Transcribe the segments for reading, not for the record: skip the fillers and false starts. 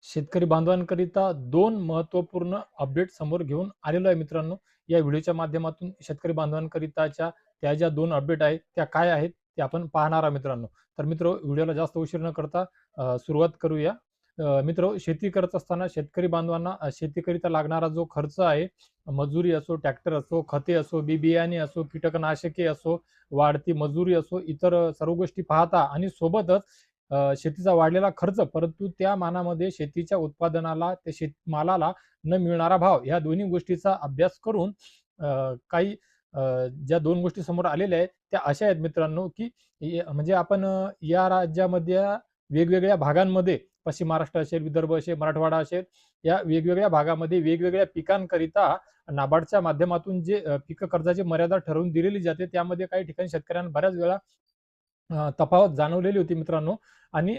शेतकरी बांधवांकरिता दोन महत्त्वपूर्ण अपडेट समोर घेऊन आलेलो आहे मित्रांनो. या व्हिडिओच्या माध्यमातून शेतकरी बांधवांकरिताच्या त्या ज्या दोन अपडेट आहेत त्या काय आहेत ते आपण पाहणार आहोत मित्रांनो. तर व्हिडिओला जास्त उशीर न करता सुरुवात करूया. शेती करत असताना शेतकरी बांधवांना शेतीकरिता लागणारा जो खर्च आहे, मजुरी असो, ट्रॅक्टर असो, खते असो, बियाणे असो, कीटकनाशके असो, वाढती मजुरी असो, इतर सर्व गोष्टी पाहता आणि सोबतच शेतीचा वाढलेला खर्च, परंतु त्या मानामध्ये शेतीच्या उत्पादनाला, त्या शेतमालाला न मिळणारा भाव, ह्या दोन्ही गोष्टीचा अभ्यास करून काही ज्या दोन गोष्टी समोर आलेल्या आहेत त्या अशा आहेत मित्रांनो, की म्हणजे आपण या राज्यामध्ये वेगवेगळ्या भागांमध्ये, पश्चिम महाराष्ट्र असेल, विदर्भ असेल, मराठवाडा असेल, या वेगवेगळ्या भागामध्ये वेगवेगळ्या पिकांकरिता नाबार्डच्या माध्यमातून जे पीक कर्जाची मर्यादा ठरवून दिलेली जाते, त्यामध्ये काही ठिकाणी शेतकऱ्यांना बऱ्याच वेळा तफावत जाणवलेली होती मित्रांनो. आणि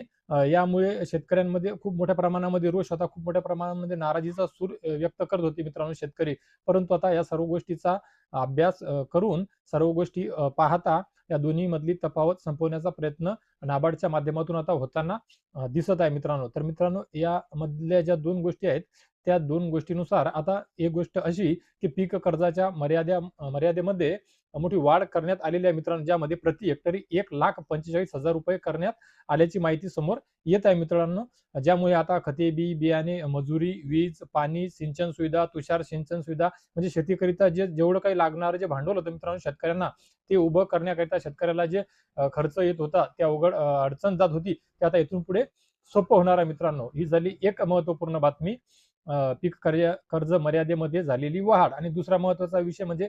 यामुळे शेतकऱ्यांमध्ये खूप मोठ्या प्रमाणामध्ये रोष होता, खूप मोठ्या प्रमाणामध्ये नाराजीचा सूर व्यक्त करत होते मित्रांनो शेतकरी. परंतु आता या सर्व गोष्टीचा अभ्यास करून सर्व गोष्टी पाहता या दोन्ही मधली तफावत संपवण्याचा प्रयत्न नाबार्डच्या माध्यमातून आता होताना दिसत आहे मित्रांनो. तर मित्रांनो, या मधल्या ज्या दोन गोष्टी आहेत त्या दोन गोष्टीनुसार आता एक गोष्ट अशी, की पीक कर्जाच्या मर्यादेमध्ये मोठी वाढ करण्यात आलेली आहे मित्रांनो, ज्यामध्ये प्रति हेक्टरी 1,45,000 रुपये करण्यात आल्याची माहिती समोर येत आहे मित्रांनो. ज्यामुळे आता खते, बियाणे, मजुरी, वीज, पाणी, सिंचन सुविधा, तुषार सिंचन सुविधा, म्हणजे शेतीकरिता जेवढं काही लागणारं जे भांडवल होतं मित्रांनो शेतकऱ्यांना, ते उभं करण्याकरिता शेतकऱ्याला जे खर्च येत होता, त्या अडचण जात होती, ते आता इथून पुढे सोपं होणार आहे मित्रांनो. ही झाली एक महत्त्वपूर्ण बातमी, पीक कर्ज मर्यादेमध्ये झालेली वाढ. आणि दुसरा महत्त्वाचा विषय म्हणजे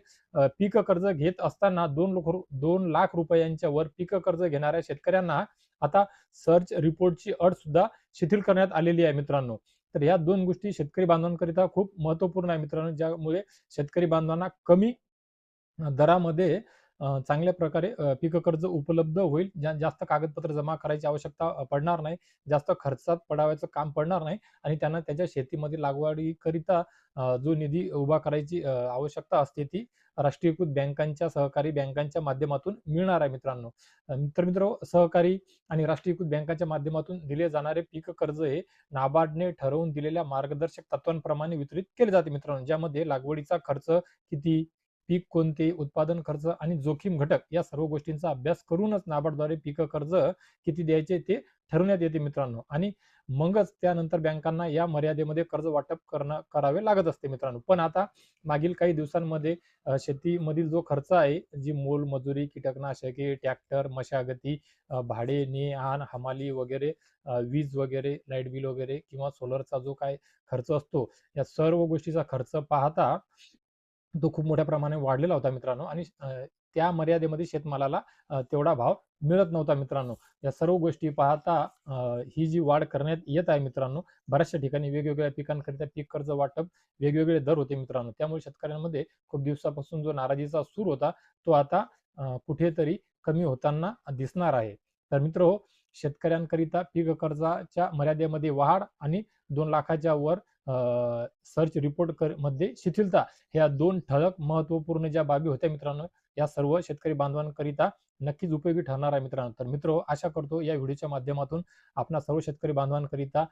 पीक कर्ज घेत असताना 2 लाख रुपयांच्या वर पीक कर्ज घेणाऱ्या शेतकऱ्यांना आता सर्च रिपोर्टची अट सुद्धा शिथिल करण्यात आलेली आहे मित्रांनो. तर ह्या दोन गोष्टी शेतकरी बांधवांकरिता खूप महत्त्वपूर्ण आहे मित्रांनो, ज्यामुळे शेतकरी बांधवांना कमी दरामध्ये चांगल्या प्रकारे पीक कर्ज उपलब्ध होईल. जास्त कागदपत्र जमा करायची आवश्यकता पडणार नाही. जास्त खर्चात पडावयाचं काम पडणार नाही आणि त्यांना त्याच्या शेतीमध्ये लागवडीकरिता जो निधी उभा करायची आवश्यकता असते, ती राष्ट्रीयकृत बँकांच्या, सहकारी बँकांच्या माध्यमातून मिळणार आहे मित्रांनो. तर सहकारी आणि राष्ट्रीयकृत बँकांच्या माध्यमातून दिले जाणारे पीक कर्ज हे नाबार्डने ठरवून दिलेल्या मार्गदर्शक तत्वांप्रमाणे वितरित केले जाते मित्रांनो. ज्यामध्ये लागवडीचा खर्च किती, पीक कोणते, उत्पादन खर्च आणि जोखीम घटक, या सर्व गोष्टींचा अभ्यास करूनच नाबार्डद्वारे पीक कर्ज किती द्यायचे ते ठरवण्यात येते मित्रांनो. आणि मगच त्यानंतर बँकांना या मर्यादेमध्ये कर्ज वाटप करावे लागत असते मित्रांनो. पण आता मागील काही दिवसांमध्ये शेतीमधील जो खर्च आहे, जी मोलमजुरी, कीटकनाशके, ट्रॅक्टर, मशागती, भाडे, ने आण, हमाली वगैरे, वीज वगैरे, लाईट बिल वगैरे किंवा सोलरचा जो काय खर्च असतो, या सर्व गोष्टीचा खर्च पाहता तो खूप मोठ्या प्रमाणात वाढलेला होता मित्रांनो. आणि त्या मर्यादेमध्ये शेतमालाला तेवढा भाव मिळत नव्हता मित्रांनो. या सर्व गोष्टी पाहता ही जी वाढ करण्यात येत आहे मित्रांनो, बऱ्याचशा ठिकाणी वेगवेगळ्या पिकांकरिता पीक कर्ज वाटप वेगवेगळे दर होते मित्रांनो. त्यामुळे शेतकऱ्यांमध्ये खूप दिवसापासून जो नाराजीचा सूर होता, तो आता कुठेतरी कमी होताना दिसणार आहे. तर मित्रहो, शेतकऱ्यांकरिता पीक कर्जाच्या मर्यादेमध्ये वाढ आणि 2 लाखाच्या वर सर्च रिपोर्ट मध्ये शिथिलता, ह्या दोन ठळक महत्त्वपूर्ण ज्या बाबी होत्या मित्रांनो, या सर्व शेतकरी बांधवांकरिता नक्कीच उपयोगी ठरणार आहे मित्रांनो. तर आशा करतो या व्हिडिओच्या माध्यमातून आपणा सर्व शेतकरी बांधवांकरिता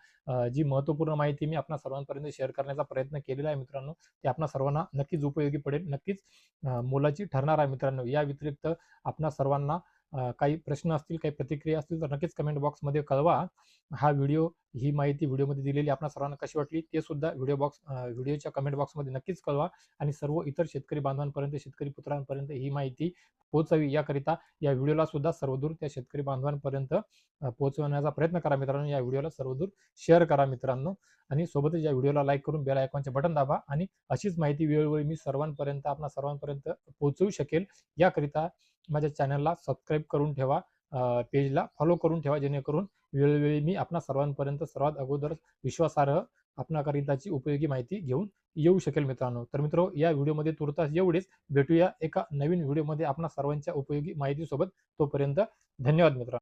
जी महत्त्वपूर्ण माहिती मी आपणा सर्वांपर्यंत शेअर करण्याचा प्रयत्न केलेला आहे मित्रांनो, ते आपणा सर्वांना नक्कीच उपयोगी पडेल, नक्कीच मोलाची ठरणार आहे मित्रांनो. या व्यतिरिक्त आपणा सर्वांना काही प्रश्न असतील, काही प्रतिक्रिया असतील तर नक्कीच कमेंट बॉक्समध्ये कळवा. ही माहिती व्हिडिओमध्ये दिलेली आपणा सर्वांना कशी वाटली ते सुद्धा व्हिडिओच्या कमेंट बॉक्समध्ये नक्कीच कळवा. आणि सर्व इतर शेतकरी बांधवांपर्यंत, शेतकरी पुत्रांपर्यंत ही माहिती पोहोचावी, याकरिता या व्हिडिओला सुद्धा सर्वदूर त्या शेतकरी बांधवांपर्यंत पोहोचवण्याचा प्रयत्न करा मित्रांनो. या व्हिडिओला सर्वदूर शेअर करा मित्रांनो. आणि सोबतच या व्हिडिओला लाईक करून बेल आयकॉनचे बटन दाबा. आणि अशीच माहिती वेळोवेळी मी आपणा सर्वांपर्यंत पोहोचवू शकेल, याकरिता माझ्या चॅनलला सबस्क्राईब करून ठेवा, पेजला फॉलो करून ठेवा, जेणेकरून वेळोवेळी मी आपणा सर्वांपर्यंत सर्वात अगोदर विश्वासार्ह आपणाकरिताची उपयोगी माहिती घेऊन येऊ शकेल मित्रांनो. तर या व्हिडिओमध्ये तुर्तास एवढेच. भेटूया एका नवीन व्हिडिओमध्ये आपणा सर्वांच्या उपयोगी माहितीसोबत. तोपर्यंत धन्यवाद मित्रांनो.